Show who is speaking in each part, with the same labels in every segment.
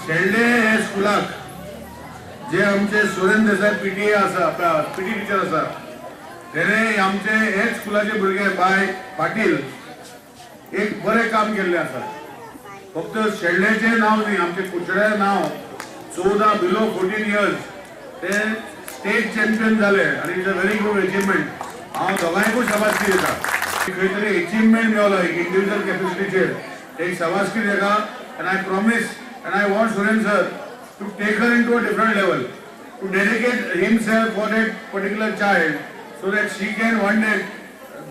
Speaker 1: शेल्डे हे स्कुलाक जे आमचे सुरेंद्र देसाई पीटीए आसा पीटी टीचर आसा तेणे आमचे हेच स्कुलाचे भुरगे बाय पाटील एक बरे काम केल्ले आसा। फक्त शेल्डेचे नाव न्ही, आमचे कुचड्या नाव 14 बिलो 14 इयर्स ते स्टेट चॅम्पियन झाले आणि it's a very good achievement. हांव दोगांयकूय शाबासकी दिता। खंय तरी अचिव्हमेंट मेळलो एक इंडिव्हिज्युअल कॅपेसिटीचेर एक शाबासकी दिता and I promise and I want Suren sir to take her into a different level, to dedicate himself for that particular child so that she can one day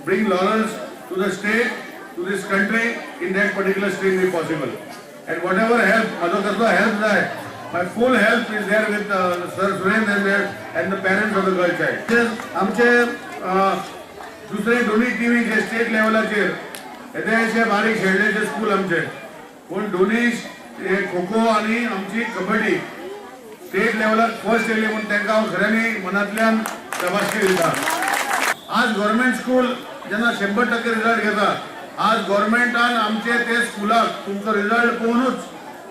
Speaker 1: bring laurels to the state, to this country in that particular stream if possible. And whatever help, Madhukar help that, my full help is there with Sir Suren and the parents of the girl child. आमचे दुसरे दोन्ही टीमी जे state लेवलाचेर येते बारीक शेल्डेचे school आमचे पण दोन्ही खो खो आणि आमची कबड्डी स्टेट लेवलाक फर्स्ट येयली म्हणून तांकां हांव खऱ्यांनी मनांतल्यान शाबासकी दिता। आज गव्हर्नमेंट स्कूल जेन्ना 100% रिजल्ट घेता, आज गव्हर्नमेंटान आमचे ते स्कुलाक तुमचो रिजल्ट पळोवनूच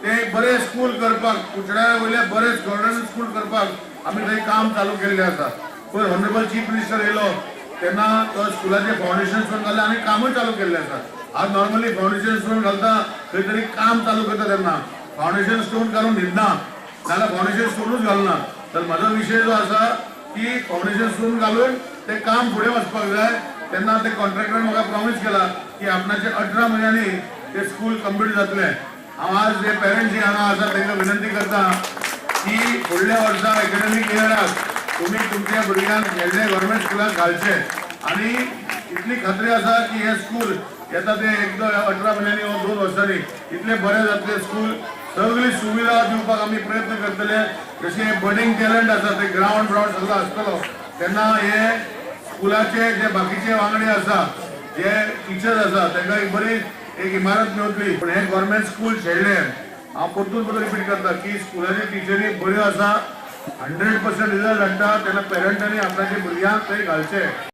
Speaker 1: ते बरे स्कूल करपाक कुचड्या वयले बरे गव्हर्नमेंट स्कूल करपाक आमी थंय काम चालू केल्ले आसा। पयर ऑनरेबल चीफ मिनिस्टर येयलो तेन्ना तो स्कुलाचे फाउंडेशन स्टोन घाल्ले आनी कामूय चालू केल्ले आसा। आज नॉर्मली फाउंडेशन स्टोन घालता खंय तरी काम चालू करता तेन्ना फाउंडेशन स्टोन घालून न्हिदना नाल्यार फाउंडेशन स्टोनूच घालना। तर म्हजो विशय जो आसा की फाउंडेशन स्टोन घालून ते काम फुडें वचपाक जाय। तेन्ना ते कॉन्ट्रॅक्टरान म्हाका प्रॉमिस केला की आपणाचे 18 म्हयन्यांनी ते स्कूल कंप्लीट जातले। हांव आज जे पेरंट्स जे हांगा आसा तांकां विनंती करता की फुडल्या वर्सा एकाडेमीक इयराक तुम्ही तुमच्या भुरग्यांक शेल्डे गव्हर्नमेंट स्कुलाक घालचे आणि इतली खात्री आसा की हे स्कूल येता ते 18 म्हयन्यांनी वा 2 वर्सांनी इतले बरे जातले। स्कूल सगळी सुविधा दिवपाक आमी प्रयत्न करतले। जशे बडिंग टॅलंट आसा ते ग्राउंड सगळो आसतलो तेन्ना हे स्कुलाचे जे बाकीचे वांगडी आसा जे टिचर्स आसा तांकां एक बरी एक इमारत मेळटली। पण हे गव्हर्नमेंट स्कूल शेल्डे हांव परतून रिपीट करता की स्कुलाचे टिचरी बऱ्यो आसा 100% रिजल्ट हाडटा तेन्ना पेरंटांनी आपणाच्या भुरग्यांक थंय घालचे।